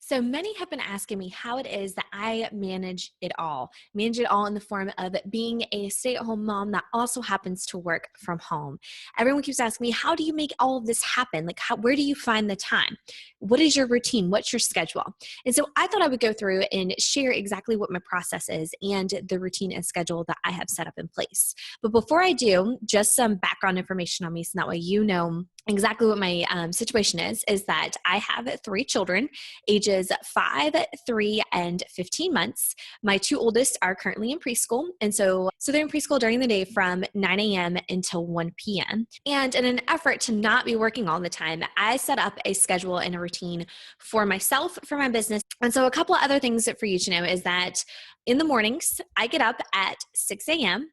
So many have been asking me how it is that I manage it all in the form of being a stay-at-home mom that also happens to work from home. Everyone keeps asking me, how do you make all of this happen? Like, where do you find the time? What is your routine? What's your schedule? And so I thought I would go through and share exactly what my process is and the routine and schedule that I have set up in place. But before I do, just some background information on me so that way you know exactly what my situation is that I have three children, ages 5, 3, and 15 months. My two oldest are currently in preschool. And so they're in preschool during the day from 9 a.m. until 1 p.m. And in an effort to not be working all the time, I set up a schedule and a routine for myself, for my business. And so a couple of other things for you to know is that in the mornings, I get up at 6 a.m.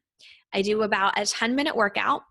I do about a 10-minute workout.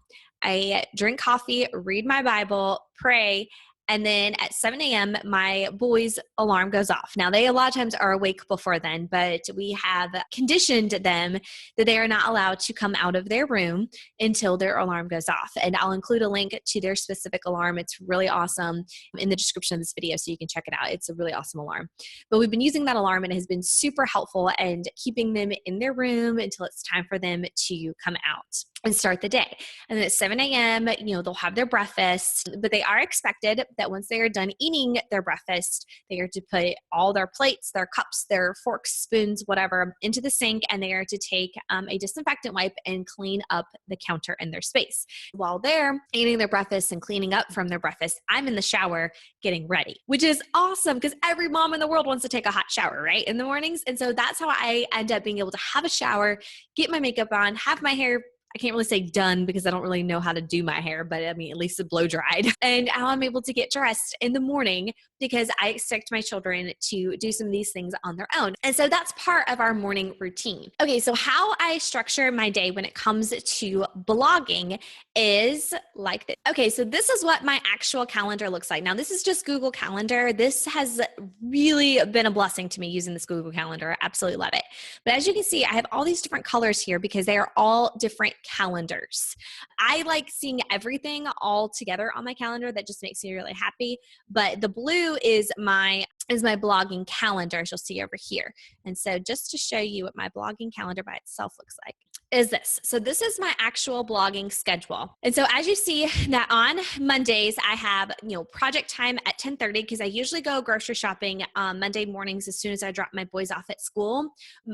I drink coffee, read my Bible, pray, and then at 7 a.m., my boys' alarm goes off. Now, they a lot of times are awake before then, but we have conditioned them that they are not allowed to come out of their room until their alarm goes off. And I'll include a link to their specific alarm. It's really awesome in the description of this video, so you can check it out. It's a really awesome alarm. But we've been using that alarm, and it has been super helpful and keeping them in their room until it's time for them to come out and start the day. And then at 7 a.m., they'll have their breakfast, but they are expected that once they are done eating their breakfast, they are to put all their plates, their cups, their forks, spoons, whatever, into the sink, and they are to take a disinfectant wipe and clean up the counter in their space. While they're eating their breakfast and cleaning up from their breakfast, I'm in the shower getting ready, which is awesome because every mom in the world wants to take a hot shower, right, in the mornings. And so that's how I end up being able to have a shower, get my makeup on, have my hair, I can't really say done because I don't really know how to do my hair, but I mean, at least it's blow dried. And how I'm able to get dressed in the morning because I expect my children to do some of these things on their own. And so that's part of our morning routine. Okay, so how I structure my day when it comes to blogging is like this. Okay, so this is what my actual calendar looks like. Now, this is just Google Calendar. This has really been a blessing to me using this Google Calendar. I absolutely love it. But as you can see, I have all these different colors here because they are all different calendars. I like seeing everything all together on my calendar. That just makes me really happy. But the blue is my blogging calendar, as you'll see over here. And so just to show you what my blogging calendar by itself looks like is this. So this is my actual blogging schedule. And so as you see that on Mondays, I have, project time at 10:30 because I usually go grocery shopping Monday mornings as soon as I drop my boys off at school.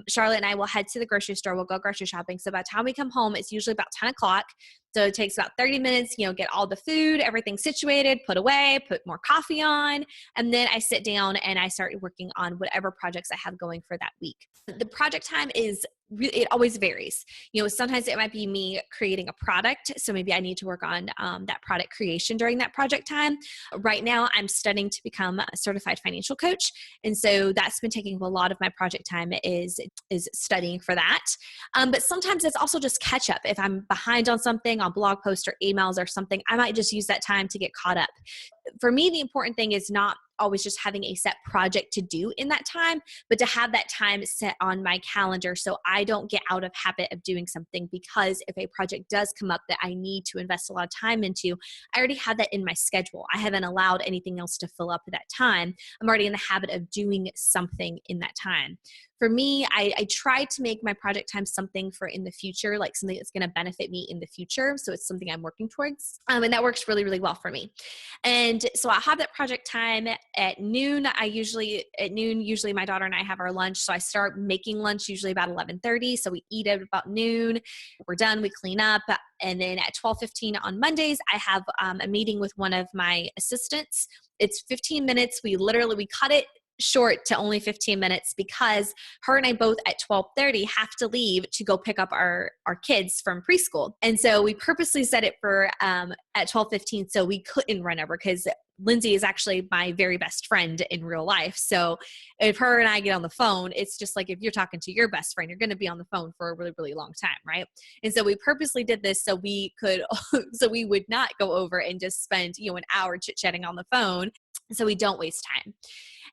Charlotte and I will head to the grocery store. We'll go grocery shopping. So by the time we come home, it's usually about 10 o'clock. So it takes about 30 minutes, get all the food, everything situated, put away, put more coffee on, and then I sit down and I start working on whatever projects I have going for that week. The project time it always varies. Sometimes it might be me creating a product. So maybe I need to work on that product creation during that project time. Right now, I'm studying to become a certified financial coach. And so that's been taking a lot of my project time is studying for that. But sometimes it's also just catch up. If I'm behind on something, on blog posts or emails or something, I might just use that time to get caught up. For me, the important thing is not always just having a set project to do in that time, but to have that time set on my calendar so I don't get out of habit of doing something, because if a project does come up that I need to invest a lot of time into, I already have that in my schedule. I haven't allowed anything else to fill up that time. I'm already in the habit of doing something in that time. For me, I try to make my project time something for in the future, like something that's going to benefit me in the future. So it's something I'm working towards. And that works really, really well for me. And so I have that project time at noon. Usually my daughter and I have our lunch. So I start making lunch usually about 11:30. So we eat at about noon. We're done. We clean up. And then at 12:15 on Mondays, I have a meeting with one of my assistants. It's 15 minutes. We cut it short to only 15 minutes because her and I both at 12:30 have to leave to go pick up our kids from preschool. And so we purposely set it for at 12:15 so we couldn't run over, because Lindsay is actually my very best friend in real life. So if her and I get on the phone, it's just like if you're talking to your best friend, you're going to be on the phone for a really, really long time, right? And so we purposely did this so we would not go over and just spend, an hour chit-chatting on the phone, so we don't waste time.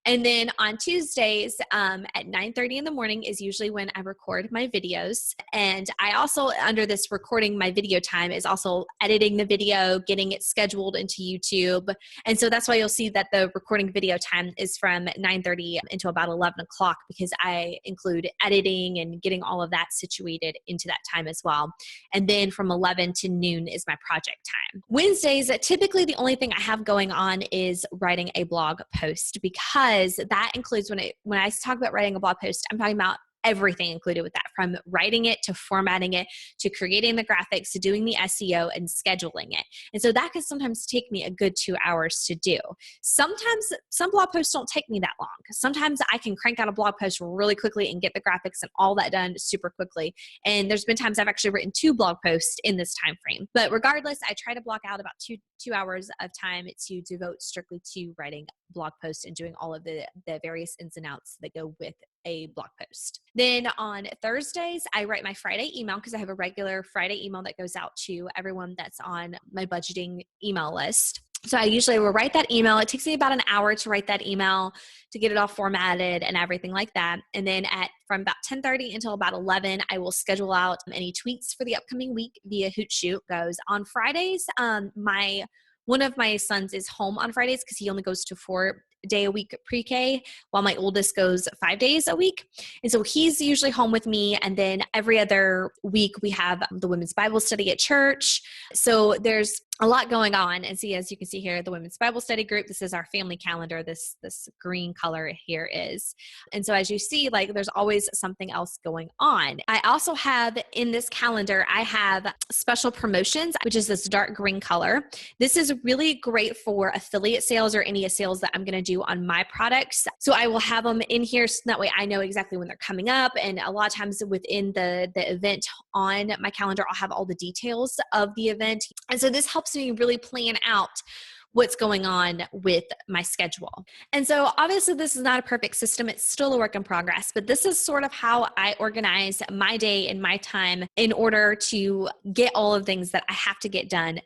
And then on Tuesdays at 9:30 in the morning is usually when I record my videos. And I also, under this recording my video time, is also editing the video, getting it scheduled into YouTube. And so that's why you'll see that the recording video time is from 9:30 until about 11 o'clock, because I include editing and getting all of that situated into that time as well. And then from 11 to noon is my project time. Wednesdays, typically the only thing I have going on is writing a blog post, because that includes, when I talk about writing a blog post, I'm talking about everything included with that, from writing it to formatting it to creating the graphics to doing the SEO and scheduling it. And so that can sometimes take me a good 2 hours to do. Sometimes some blog posts don't take me that long. Sometimes I can crank out a blog post really quickly and get the graphics and all that done super quickly. And there's been times I've actually written 2 blog posts in this time frame. But regardless, I try to block out about two hours of time to devote strictly to writing blog posts and doing all of the various ins and outs that go with a blog post. Then on Thursdays, I write my Friday email, because I have a regular Friday email that goes out to everyone that's on my budgeting email list. So I usually will write that email. It takes me about an hour to write that email, to get it all formatted and everything like that. And then from about 10:30 until about 11, I will schedule out any tweets for the upcoming week via Hootsuite. Goes on Fridays. One of my sons is home on Fridays because he only goes to 4-day-a-week pre-K, while my oldest goes 5 days a week. And so he's usually home with me. And then every other week we have the women's Bible study at church. So there's a lot going on. And see, as you can see here, the women's Bible study group, this is our family calendar. This green color here is. And so as you see, like, there's always something else going on. I also have in this calendar, I have special promotions, which is this dark green color. This is really great for affiliate sales or any sales that I'm going to do on my products. So I will have them in here, so that way I know exactly when they're coming up. And a lot of times within the event on my calendar, I'll have all the details of the event. And so this helps me really plan out what's going on with my schedule. And so obviously this is not a perfect system. It's still a work in progress, but this is sort of how I organize my day and my time in order to get all of the things that I have to get done.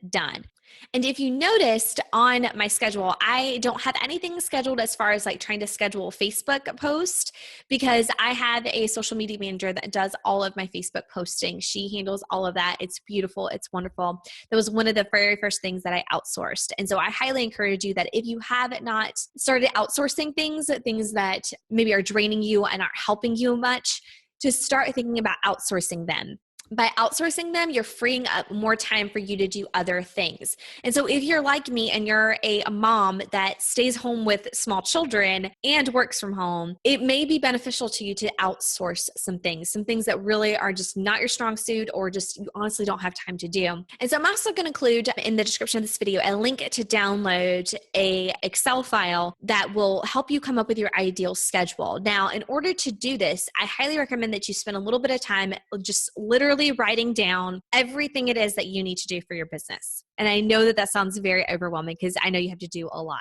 And if you noticed on my schedule, I don't have anything scheduled as far as like trying to schedule a Facebook post, because I have a social media manager that does all of my Facebook posting. She handles all of that. It's beautiful. It's wonderful. That was one of the very first things that I outsourced. And so I highly encourage you that if you have not started outsourcing things that maybe are draining you and aren't helping you much, to start thinking about outsourcing them. By outsourcing them, you're freeing up more time for you to do other things. And so if you're like me and you're a mom that stays home with small children and works from home, it may be beneficial to you to outsource some things that really are just not your strong suit, or just you honestly don't have time to do. And so I'm also going to include in the description of this video a link to download a Excel file that will help you come up with your ideal schedule. Now, in order to do this, I highly recommend that you spend a little bit of time just literally writing down everything it is that you need to do for your business. And I know that sounds very overwhelming, because I know you have to do a lot.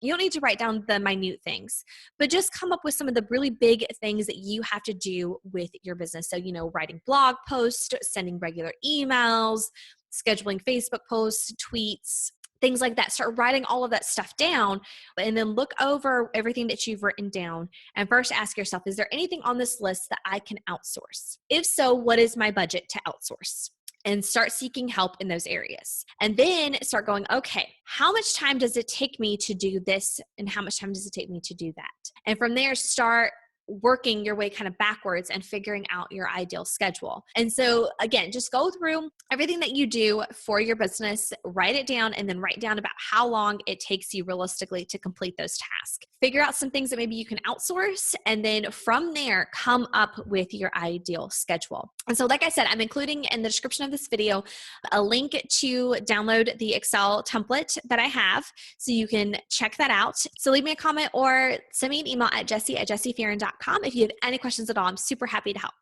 You don't need to write down the minute things, but just come up with some of the really big things that you have to do with your business. So, writing blog posts, sending regular emails, scheduling Facebook posts, tweets, things like that. Start writing all of that stuff down, and then look over everything that you've written down. And first ask yourself, is there anything on this list that I can outsource? If so, what is my budget to outsource? And start seeking help in those areas. And then start going, okay, how much time does it take me to do this? And how much time does it take me to do that? And from there, start working your way kind of backwards and figuring out your ideal schedule. And so again, just go through everything that you do for your business, write it down, and then write down about how long it takes you realistically to complete those tasks. Figure out some things that maybe you can outsource, and then from there, come up with your ideal schedule. And so like I said, I'm including in the description of this video a link to download the Excel template that I have, so you can check that out. So leave me a comment or send me an email at Jessi@jessifearon.com if you have any questions at all. I'm super happy to help.